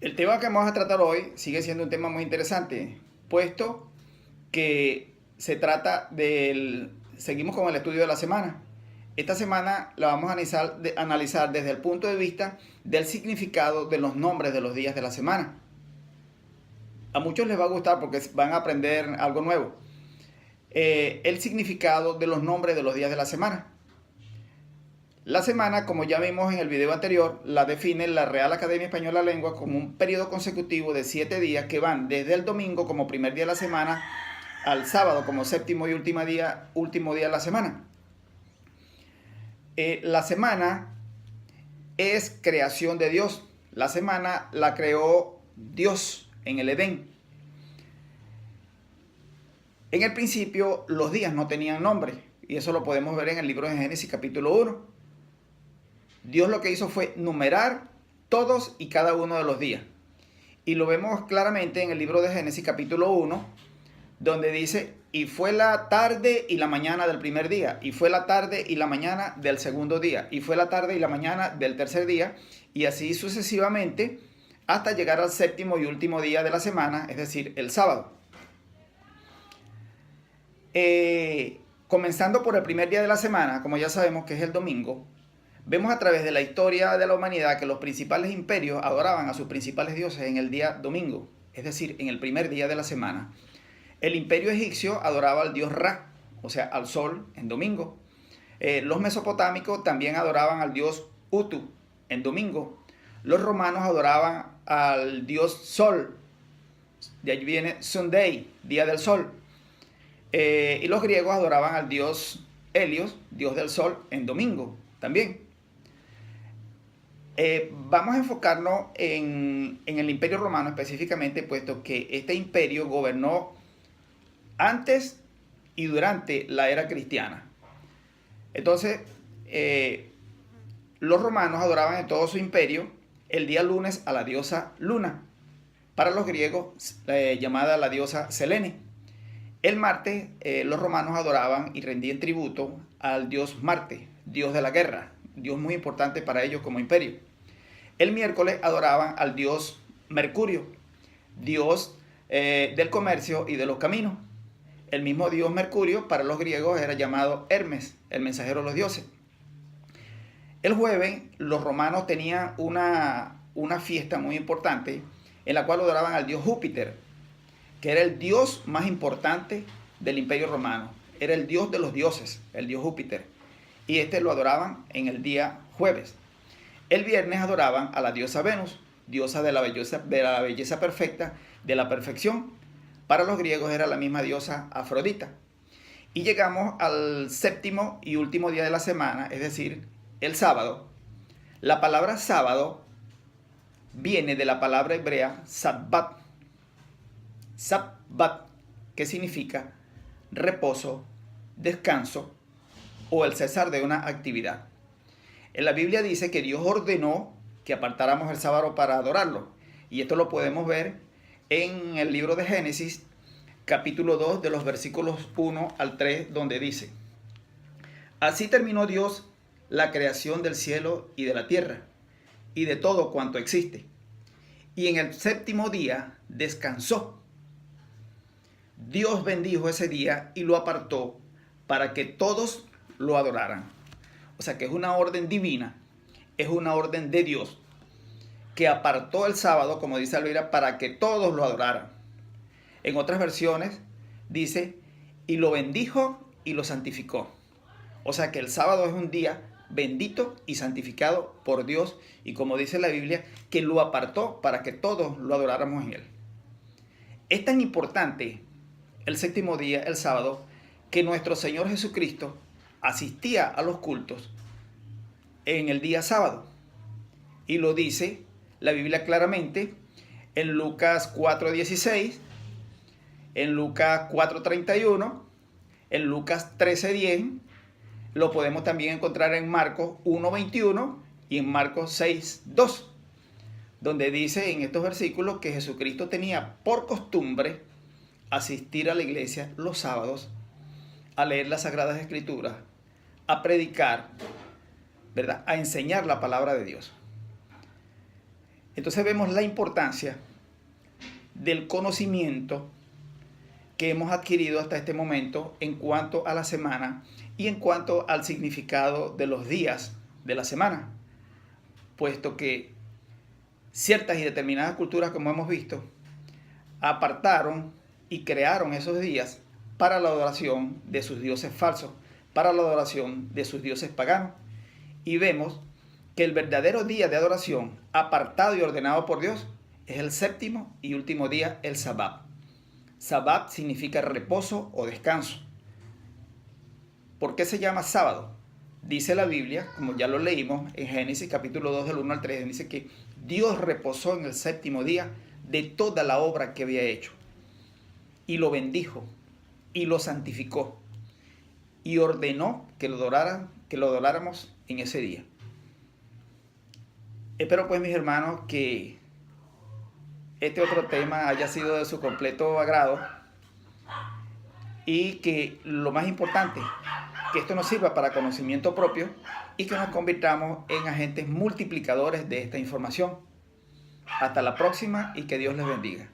El tema que vamos a tratar hoy sigue siendo un tema muy interesante, puesto que se trata del... Seguimos con el estudio de la semana. Esta semana la vamos a analizar desde el punto de vista del significado de los nombres de los días de la semana. A muchos les va a gustar porque van a aprender algo nuevo. El significado de los nombres de los días de la semana. La semana, como ya vimos en el video anterior, la define la Real Academia Española de la Lengua como un periodo consecutivo de 7 días que van desde el domingo como primer día de la semana al sábado como séptimo y último día de la semana. La semana es creación de Dios. La semana la creó Dios en el Edén. En el principio los días no tenían nombre y eso lo podemos ver en el libro de Génesis capítulo 1. Dios lo que hizo fue numerar todos y cada uno de los días. Y lo vemos claramente en el libro de Génesis capítulo 1, donde dice, y fue la tarde y la mañana del primer día, y fue la tarde y la mañana del segundo día, y fue la tarde y la mañana del tercer día, y así sucesivamente hasta llegar al séptimo y último día de la semana, es decir, el sábado. Comenzando por el primer día de la semana, como ya sabemos que es el domingo, vemos a través de la historia de la humanidad que los principales imperios adoraban a sus principales dioses en el día domingo, es decir, en el primer día de la semana. El imperio egipcio adoraba al dios Ra, o sea, al sol, en domingo. Los mesopotámicos también adoraban al dios Utu, en domingo. Los romanos adoraban al dios Sol, de allí viene Sunday, día del sol. Y los griegos adoraban al dios Helios, dios del sol, en domingo también. Vamos a enfocarnos en el Imperio Romano específicamente, puesto que este imperio gobernó antes y durante la era cristiana. Entonces, los romanos adoraban en todo su imperio el día lunes a la diosa Luna, para los griegos llamada la diosa Selene. El martes, los romanos adoraban y rendían tributo al dios Marte, dios de la guerra, dios muy importante para ellos como imperio. El miércoles adoraban al dios Mercurio, dios del comercio y de los caminos. El mismo dios Mercurio para los griegos era llamado Hermes, el mensajero de los dioses. El jueves los romanos tenían una fiesta muy importante en la cual adoraban al dios Júpiter, que era el dios más importante del imperio romano. Era el dios de los dioses, el dios Júpiter. Y este lo adoraban en el día jueves. El viernes adoraban a la diosa Venus, diosa de la belleza perfecta, de la perfección. Para los griegos era la misma diosa Afrodita. Y llegamos al séptimo y último día de la semana, es decir, el sábado. La palabra sábado viene de la palabra hebrea sabbat. Sabbat, que significa reposo, descanso o el cesar de una actividad. En la Biblia dice que Dios ordenó que apartáramos el sábado para adorarlo. Y esto lo podemos ver en el libro de Génesis, capítulo 2, de los versículos 1 al 3, donde dice: Así terminó Dios la creación del cielo y de la tierra, y de todo cuanto existe. Y en el séptimo día descansó. Dios bendijo ese día y lo apartó para que todos lo adoraran. O sea que es una orden divina, es una orden de Dios, que apartó el sábado, como dice Alvira, para que todos lo adoraran. En otras versiones dice, y lo bendijo y lo santificó. O sea que el sábado es un día bendito y santificado por Dios, y como dice la Biblia, que lo apartó para que todos lo adoráramos en él. Es tan importante el séptimo día, el sábado, que nuestro Señor Jesucristo asistía a los cultos en el día sábado. Y lo dice la Biblia claramente en Lucas 4:16, en Lucas 4:31, en Lucas 13:10. Lo podemos también encontrar en Marcos 1:21 y en Marcos 6:2, donde dice en estos versículos que Jesucristo tenía por costumbre asistir a la iglesia los sábados, a leer las Sagradas Escrituras, a predicar, ¿verdad?, a enseñar la palabra de Dios. Entonces vemos la importancia del conocimiento que hemos adquirido hasta este momento en cuanto a la semana y en cuanto al significado de los días de la semana, puesto que ciertas y determinadas culturas, como hemos visto, apartaron y crearon esos días para la adoración de sus dioses falsos, para la adoración de sus dioses paganos. Y vemos que el verdadero día de adoración, apartado y ordenado por Dios, es el séptimo y último día, el Sabbat. Sabbat significa reposo o descanso. ¿Por qué se llama sábado? Dice la Biblia, como ya lo leímos en Génesis capítulo 2 del 1 al 3, dice que Dios reposó en el séptimo día de toda la obra que había hecho. Y lo bendijo y lo santificó y ordenó que lo adoráramos en ese día. Espero pues, mis hermanos, que este otro tema haya sido de su completo agrado y que lo más importante, que esto nos sirva para conocimiento propio y que nos convirtamos en agentes multiplicadores de esta información. Hasta la próxima y que Dios les bendiga.